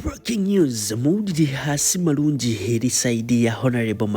Breaking news, mudidi hasi malungi eri saidi ya Honorable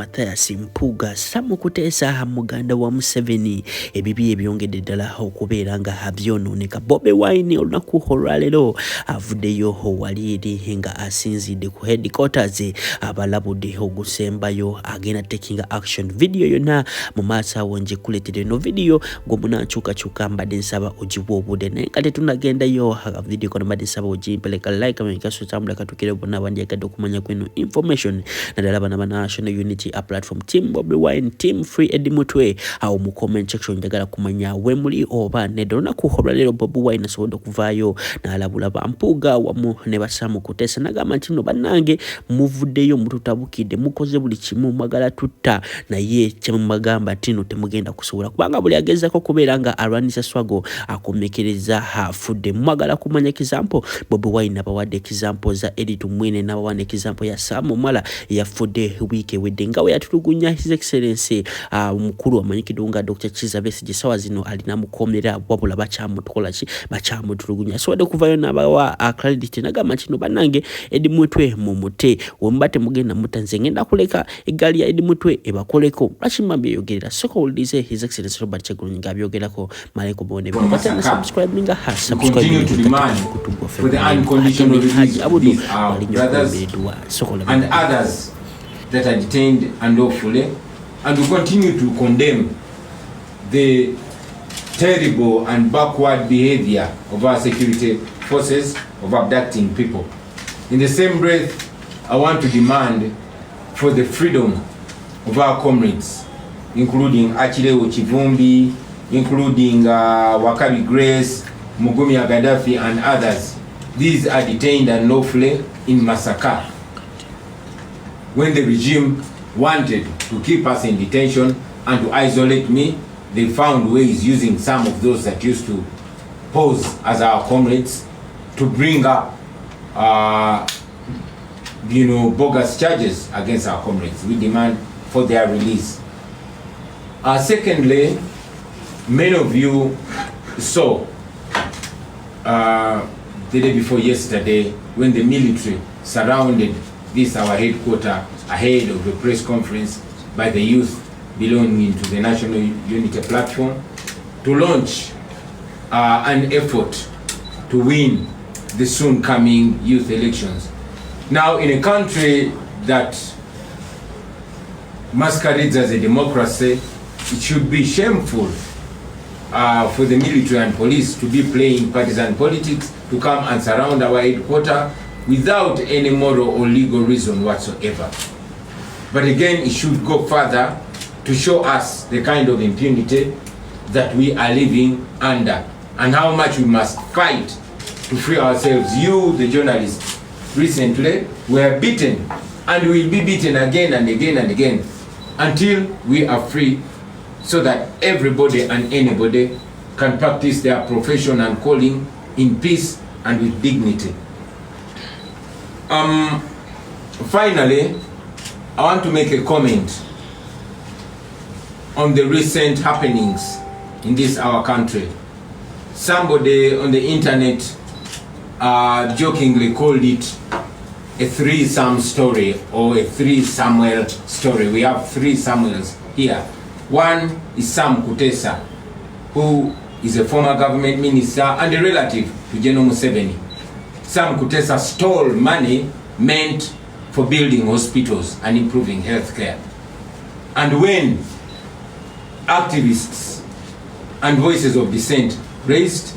Mpuuga Samu kutesa muganda wa Museveni ebibi ebyongedde ddala okubeera nga abyononeka. Bobi Wine olunaku olwaleero avuddeyo wali eri nga asinzidde ku headquarters abalabudde ogusembayo agenda taking action. Video yonna mu maaso awo nje kuleetera no video gomunankyukakyuka mbadde nsaba ogiwa obudde naye kati tunagendayo video kono mbadde nsaba ogimpeleka like amekaso tambula katukire bonna bandiyagadde okumanya kweno information naddala bana National Unity a platform team Bobi Wine team free Eddy Mutwe awo mu comment section njagala kumanya we muli oba nedda olunaku olwaleero Bobi Wine asobodde okuvaayo n'alabula Mpuuga wamu ne Samu kutesa nagamba nti nno bannange muvuddeyo mututabukidde mukoze buli kimu mwagala tutta naye kyemumagamba nti nno temugenda kusobola kubanga buli agezaako kubeera nga alwanisa swago akomekereza afudde. Mwagala kumanya example Bobi Wine abawadde example za Eddy Mutwe n'abawadde example ya Samu Mala yafudde wiiki ewedde nga we yatulugunya His Excellency omukulu amanyikidde nga Dr. Chiza Besigye sawa zino alina mukomera wabula bakyamutukola ki bakyamutulugunya asobodde okuvaayo n'abawa credit nagamba nti no bannange Eddy Mutwe mumute wemba temugenda mutanze ngenda kuleka eggaali ya Eddy Mutwe ebakoleko lwaki mbabyeyogerera soko ulize His Excellency Robert Kyagulanyi ng'abyogerako maleko bone batana subscribe nga continue to demand for the unconditional release of these our brothers and others that are detained unlawfully, and we continue to condemn the terrible and backward behavior of our security forces of abducting people. In the same breath, I want to demand for the freedom of our comrades, including Achileo Chivumbi, including Wakabi Grace, Mugumi Gaddafi and others. These are detained unlawfully in eMasaka. When the regime wanted to keep us in detention and to isolate me, they found ways using some of those that used to pose as our comrades to bring up bogus charges against our comrades. We demand for their release. Secondly, many of you saw the day before yesterday when the military surrounded this our headquarters ahead of a press conference by the youth belonging to the National Unity platform to launch an effort to win the soon coming youth elections. Now, in a country that masquerades as a democracy, it should be shameful for the military and police to be playing partisan politics, to come and surround our headquarters without any moral or legal reason whatsoever. But again, it should go further to show us the kind of impunity that we are living under and how much we must fight to free ourselves. You, the journalists, recently were beaten and will be beaten again and again and again until we are free, so that everybody and anybody can practice their profession and calling in peace and with dignity. Finally, I want to make a comment on the recent happenings in this our country. Somebody on the internet jokingly called it a three-Sam story or a three-Samuel story. We have three Samuels here. One is Sam Kutesa, who is a former government minister and a relative to General Museveni. Sam Kutesa stole money meant for building hospitals and improving healthcare. And when activists and voices of dissent raised,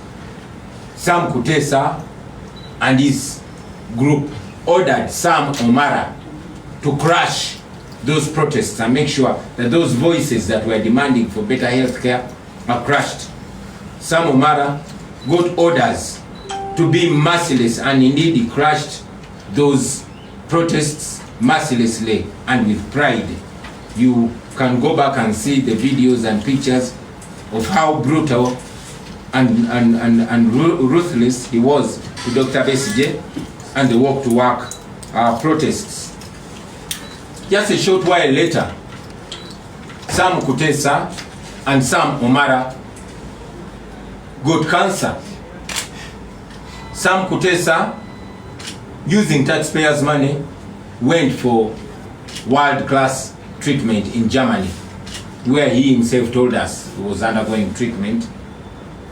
Sam Kutesa and his group ordered Sam Omara to crush those protests and make sure that those voices that were demanding for better health care are crushed. Sam Omara got orders to be merciless, and indeed he crushed those protests mercilessly and with pride. You can go back and see the videos and pictures of how brutal and ruthless he was to Dr. Besigye and the walk to work protests. Just a short while later, Sam Kutesa and Sam Omara got cancer. Sam Kutesa, using taxpayers' money, went for world-class treatment in Germany, where he himself told us he was undergoing treatment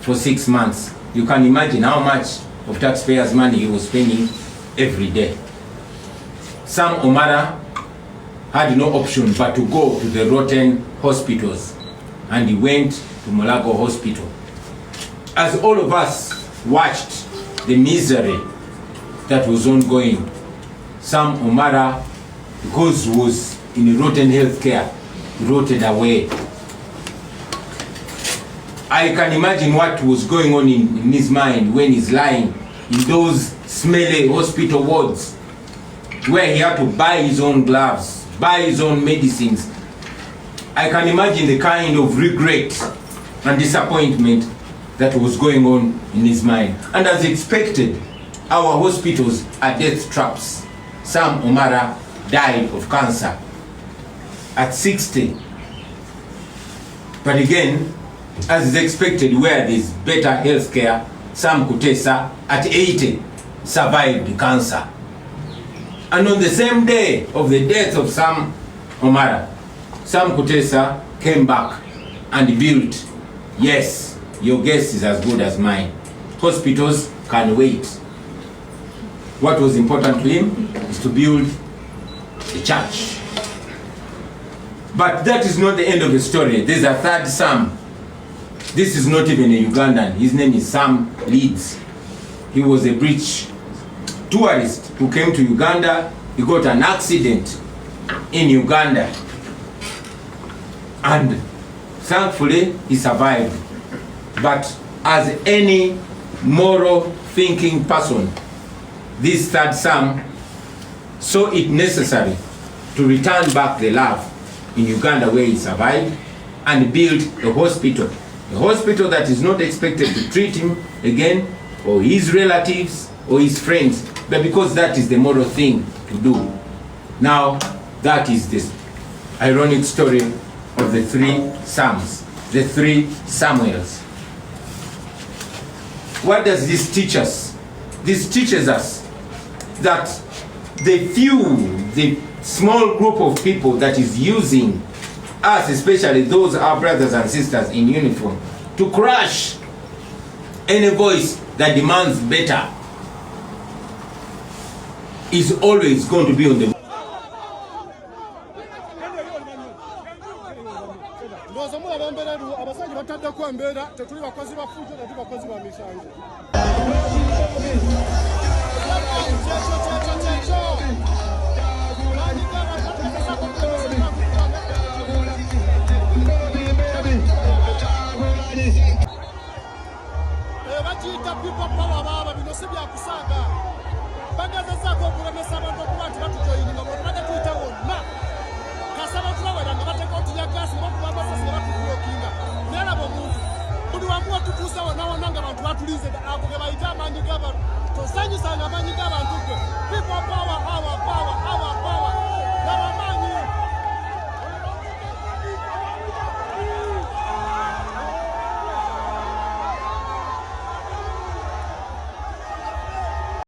for 6 months. You can imagine how much of taxpayers' money he was spending every day. Sam Omara had no option but to go to the rotten hospitals, and he went to Mulago Hospital. As all of us watched the misery that was ongoing, Sam Omara, because he was in rotten healthcare, rotted away. I can imagine what was going on in his mind when he's lying in those smelly hospital wards, where he had to buy his own gloves, buy his own medicines. I can imagine the kind of regret and disappointment that was going on in his mind. And as expected, our hospitals are death traps. Sam Omara died of cancer at 60. But again, as is expected, where there's better health care, Sam Kutesa at 80 survived the cancer. And on the same day of the death of Sam Omara, Sam Kutesa came back and built, yes, your guess is as good as mine. Hospitals can wait. What was important to him is to build a church. But that is not the end of the story. There's a third Sam. This is not even a Ugandan. His name is Sam Leeds. He was a British tourist who came to Uganda. He got an accident in Uganda, and thankfully he survived. But as any moral thinking person, this third Sam saw it necessary to return back the love in Uganda where he survived and build a hospital that is not expected to treat him again or his relatives or his friends, but because that is the moral thing to do. Now, that is this ironic story of the three Sams, the three Samuels. What does this teach us? This teaches us that the small group of people that is using us, especially those our brothers and sisters in uniform, to crush any voice that demands better, is always going to be on the Thank you.